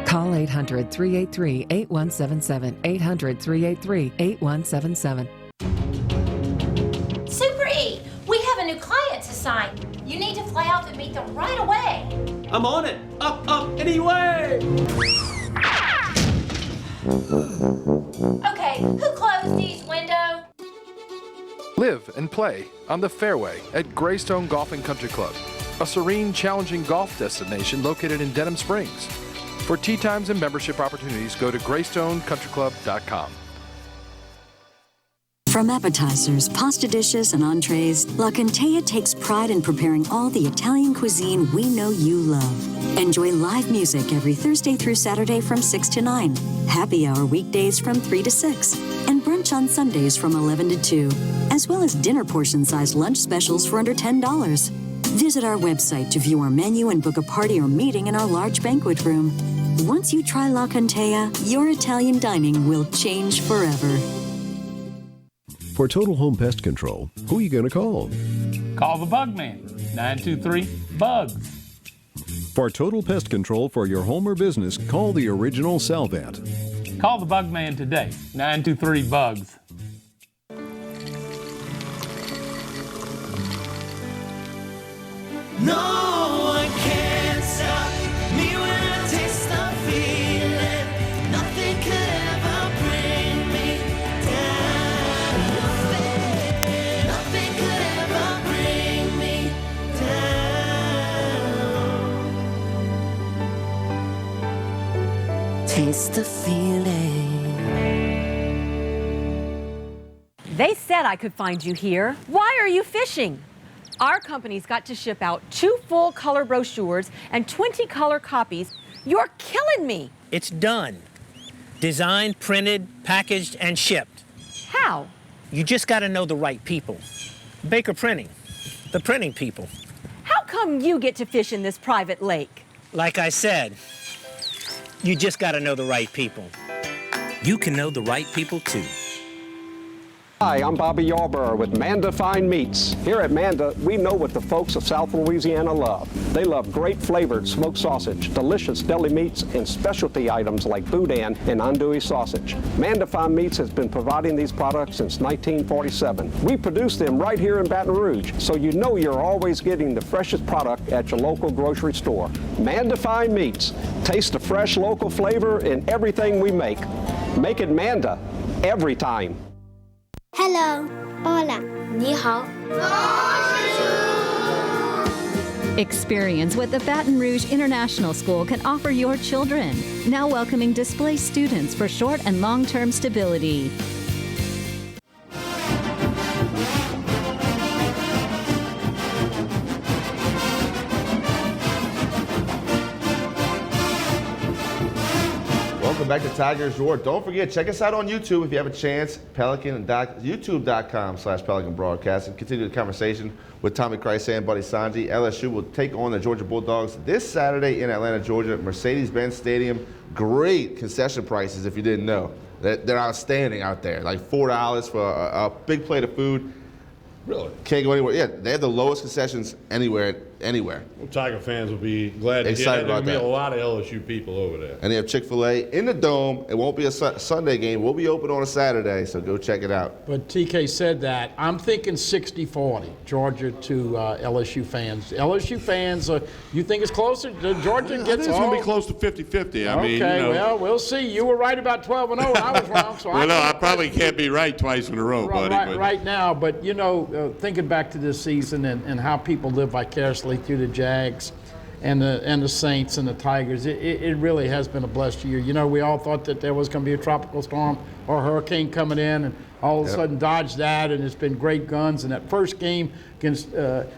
Call 800-383-8177, 800-383-8177. Super E, we have a new client to sign. You need to fly out to meet them right away. I'm on it. Up, anyway. Okay, who closed these windows? Live and play on the fairway at Greystone Golf and Country Club, a serene, challenging golf destination located in Denham Springs. For tee times and membership opportunities, go to GreystoneCountryClub.com. From appetizers, pasta dishes, and entrees, La Contea takes pride in preparing all the Italian cuisine we know you love. Enjoy live music every Thursday through Saturday from 6 to 9, happy hour weekdays from 3 to 6, and brunch on Sundays from 11 to 2, as well as dinner portion-sized lunch specials for under $10. Visit our website to view our menu and book a party or meeting in our large banquet room. Once you try La Contea, your Italian dining will change forever. For Total Home Pest Control, who are you going to call? Call the Bug Man, 923-BUGS. For total pest control for your home or business, call the original Salvat. Call the Bug Man today, 923-BUGS. No one can stop me when I taste the feeling. Nothing could ever bring me down. Nothing could ever bring me down. Taste the feeling. They said I could find you here. Why are you fishing? Our company's got to ship out 2 full color brochures and 20 color copies. You're killing me. It's done. Designed, printed, packaged, and shipped. How? You just got to know the right people. Baker Printing, the printing people. How come you get to fish in this private lake? Like I said, you just got to know the right people. You can know the right people too. Hi, I'm Bobby Yarborough with Manda Fine Meats. Here at Manda, we know what the folks of South Louisiana love. They love great flavored smoked sausage, delicious deli meats, and specialty items like boudin and andouille sausage. Manda Fine Meats has been providing these products since 1947. We produce them right here in Baton Rouge, so you know you're always getting the freshest product at your local grocery store. Manda Fine Meats. Taste the fresh local flavor in everything we make. Make it Manda every time. Hello. Hola. 你好. Experience what the Baton Rouge International School can offer your children. Now welcoming displaced students for short and long-term stability. Welcome back to Tigers Roar. Don't forget, check us out on YouTube if you have a chance. YouTube.com/Pelican Broadcast, and continue the conversation with Tommy Christ and Buddy Sanji. LSU will take on the Georgia Bulldogs this Saturday in Atlanta, Georgia, Mercedes-Benz Stadium. Great concession prices if you didn't know. They're outstanding out there, like $4 for a big plate of food. Really? Can't go anywhere. Yeah, they have the lowest concessions anywhere. Well, Tiger fans will be glad to Excited hear that. about There'll that. be a lot of LSU people over there. And they have Chick-fil-A in the Dome. It won't be a Sunday game. We'll be open on a Saturday, so go check it out. But TK said that. I'm thinking 60-40, Georgia to LSU fans. LSU fans, you think it's closer? Georgia I gets think it's going to be close to 50-50. I mean, okay, you know. well, we'll see. You were right about 12-0, and I was wrong. So Well, no, I probably can't be right twice in a row, buddy. but- right now, but you know, thinking back to this season and how people live vicariously through the Jags and the Saints and the Tigers, it really has been a blessed year. You know, we all thought that there was going to be a tropical storm or a hurricane coming in, and all of a sudden dodged that, and it's been great guns. And that first game against,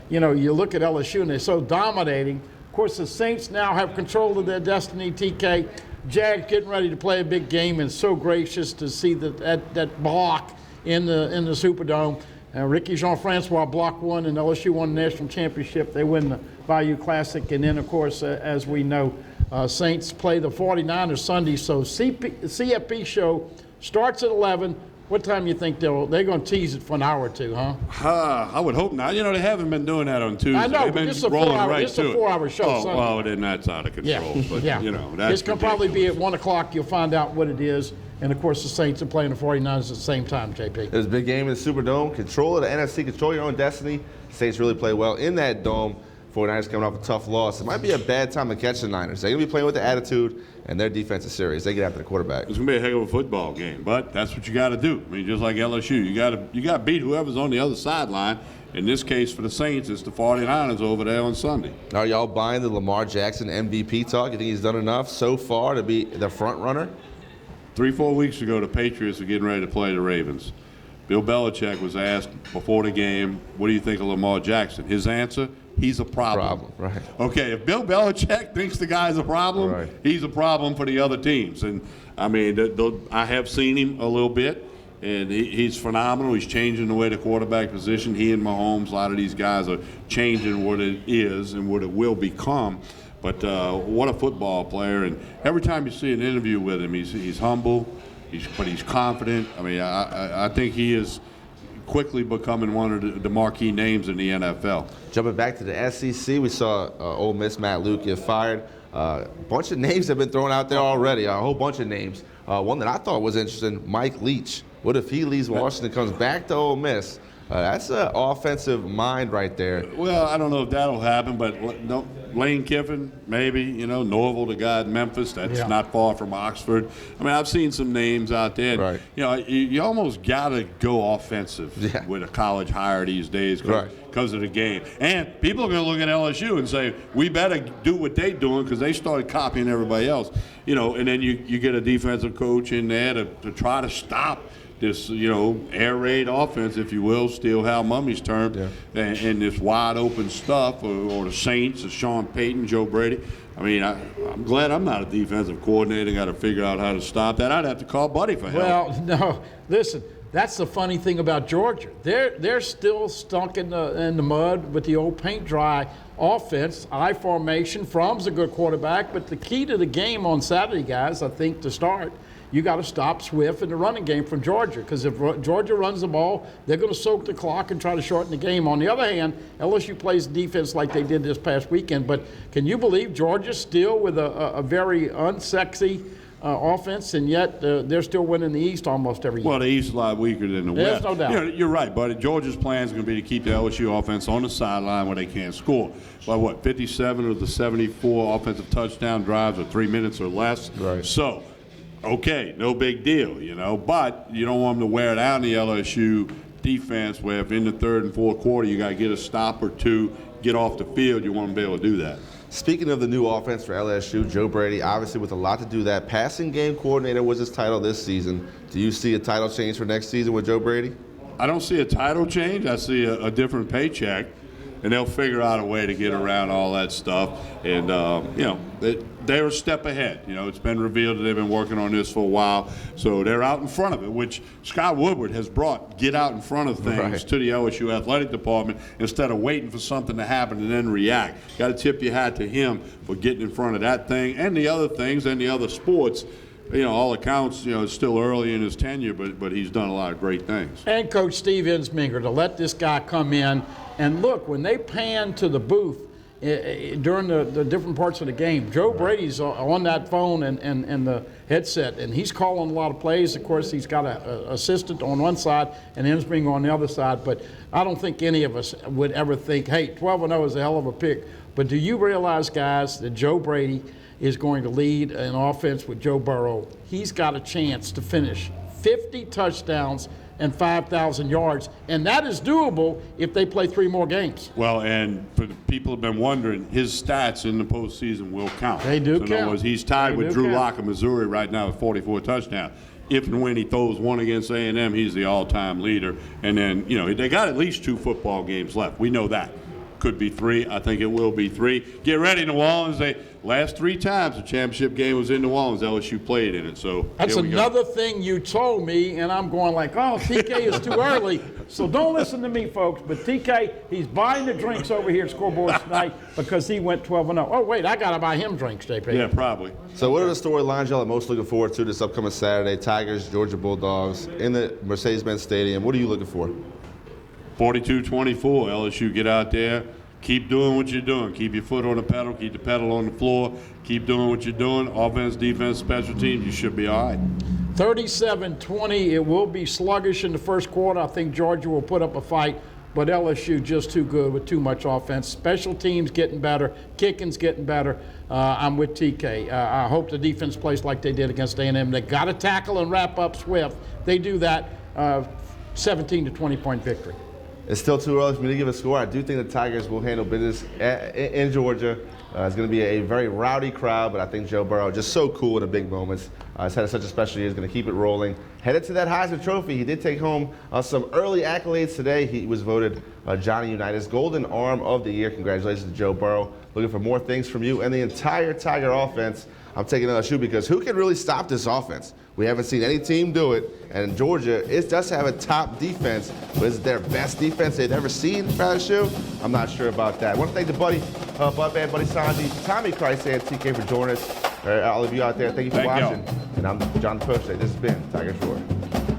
you know, you look at LSU and they're so dominating. Of course, the Saints now have control of their destiny, TK. Jags getting ready to play a big game, and so gracious to see that block in the Superdome. Ricky Jean-Francois blocked one, and LSU won the national championship. They win the Bayou Classic, and then, of course, as we know, Saints play the 49ers Sunday. So CFP show starts at 11. What time do you think they're going to tease it for an hour or two, huh? I would hope not. You know, they haven't been doing that on Tuesday. I know, They've but been this is a rolling 4-hour, right this is a to it. 4-hour show. Oh, Sunday. well, then that's out of control. But, yeah. you know, that's This can probably be at 1 o'clock. You'll find out what it is. And, of course, the Saints are playing the 49ers at the same time, JP. There's a big game in the Superdome. Control of the NFC, control your own destiny. Saints really play well in that dome. 49ers coming off a tough loss. It might be a bad time to catch the Niners. They're going to be playing with the attitude, and their defense is serious. They get after the quarterback. It's going to be a heck of a football game, but that's what you got to do. I mean, just like LSU, you got to beat whoever's on the other sideline. In this case, for the Saints, it's the 49ers over there on Sunday. Are y'all buying the Lamar Jackson MVP talk? You think he's done enough so far to be the front runner? 3-4 weeks ago, the Patriots were getting ready to play the Ravens. Bill Belichick was asked before the game, what do you think of Lamar Jackson? His answer, he's a problem. Right. Okay, if Bill Belichick thinks the guy's a problem, he's a problem for the other teams. And, I mean, I have seen him a little bit, and he's phenomenal. He's changing the way the quarterback position. He and Mahomes, a lot of these guys are changing what it is and what it will become. But what a football player. And every time you see an interview with him, he's humble, but he's confident. I mean, I think he is quickly becoming one of the marquee names in the NFL. Jumping back to the SEC, we saw Ole Miss Matt Luke get fired. A bunch of names have been thrown out there already, a whole bunch of names. One that I thought was interesting, Mike Leach. What if he leaves Washington, comes back to Ole Miss? That's an offensive mind right there. Well, I don't know if that'll happen, but Lane Kiffin, maybe, you know, Norville, the guy in Memphis, that's not far from Oxford. I mean, I've seen some names out there. Right. You know, you almost got to go offensive with a college hire these days because of the game. And people are going to look at LSU and say, we better do what they're doing because they started copying everybody else. You know, and then you get a defensive coach in there to try to stop this, you know, air raid offense, if you will, steal Hal Mummy's term, and this wide open stuff, or the Saints, or Sean Payton, Joe Brady. I mean, I'm glad I'm not a defensive coordinator. Got to figure out how to stop that. I'd have to call Buddy for help. Well, no, listen. That's the funny thing about Georgia. They're still stuck in the mud with the old paint dry offense, I formation. Fromm's a good quarterback, but the key to the game on Saturday, guys, I think to start, you got to stop Swift in the running game from Georgia, because if Georgia runs the ball, they're going to soak the clock and try to shorten the game. On the other hand, LSU plays defense like they did this past weekend, but can you believe Georgia still with a very unsexy offense, and yet they're still winning the East almost every year? Well, the East is a lot weaker than the There's West. no doubt. You know, you're right, buddy. Georgia's plan is going to be to keep the LSU offense on the sideline where they can't score. By 57 of the 74 offensive touchdown drives are 3 minutes or less. Right. So, okay, no big deal, you know, but you don't want them to wear down the LSU defense where if in the third and fourth quarter you got to get a stop or two, get off the field, you want to be able to do that. Speaking of the new offense for LSU, Joe Brady, obviously with a lot to do that. Passing game coordinator was his title this season. Do you see a title change for next season with Joe Brady? I don't see a title change. I see a different paycheck. and they'll figure out a way to get around all that stuff. And you know, they're a step ahead. You know, it's been revealed that they've been working on this for a while, so they're out in front of it, which Scott Woodward has brought get out in front of things to the LSU athletic department instead of waiting for something to happen and then react. Got to tip your hat to him for getting in front of that thing and the other things and the other sports. You know, all accounts, you know, it's still early in his tenure, but he's done a lot of great things. And Coach Steve Ensminger, to let this guy come in and look, when they pan to the booth during the different parts of the game, Joe Brady's on that phone and the headset, and he's calling a lot of plays. Of course, he's got an assistant on one side and Ensminger on the other side, but I don't think any of us would ever think, hey, 12-0 is a hell of a pick. But do you realize, guys, that Joe Brady is going to lead an offense with Joe Burrow? He's got a chance to finish 50 touchdowns and 5,000 yards, and that is doable if they play 3 more games. Well, and for the people have been wondering, his stats in the postseason will count. They do so count. In other words, he's tied with Drew Lock of Missouri right now with 44 touchdowns. If and when he throws one against A&M, he's the all-time leader. And then, you know, they got at least 2 football games left. We know that. Could be 3. I think it will be 3. Get ready, New Orleans. Last 3 times the championship game was in New Orleans, LSU played in it. So that's another thing you told me, and I'm going like, oh, TK is too early. So don't listen to me, folks. But TK, he's buying the drinks over here at Scoreboard tonight because he went 12-0. Oh, wait, I got to buy him drinks, JP. Yeah, probably. So what are the storylines y'all are most looking forward to this upcoming Saturday? Tigers, Georgia Bulldogs in the Mercedes-Benz Stadium. What are you looking for? 42-24, LSU get out there. Keep doing what you're doing. Keep your foot on the pedal. Keep the pedal on the floor. Keep doing what you're doing. Offense, defense, special teams, you should be all right. 37-20. It will be sluggish in the first quarter. I think Georgia will put up a fight, but LSU just too good with too much offense. Special teams getting better. Kicking's getting better. I'm with TK. I hope the defense plays like they did against A&M. They got to tackle and wrap up Swift. They do that. 17 to 20-point victory. It's still too early for me to give a score. I do think the Tigers will handle business in Georgia. It's going to be a very rowdy crowd, but I think Joe Burrow, just so cool in the big moments. He's had such a special year. He's going to keep it rolling. Headed to that Heisman Trophy. He did take home some early accolades today. He was voted Johnny Unitas Golden Arm of the Year. Congratulations to Joe Burrow. Looking for more things from you and the entire Tiger offense. I'm taking LSU because who can really stop this offense? We haven't seen any team do it, and Georgia does have a top defense, but is it their best defense they've ever seen for LSU? I'm not sure about that. I want to thank the Buddy Band, Buddy Sanji, Tommy Christ, and TK for joining us. All of you out there, thank you for watching. And I'm John Poche. This has been Tigers Roar.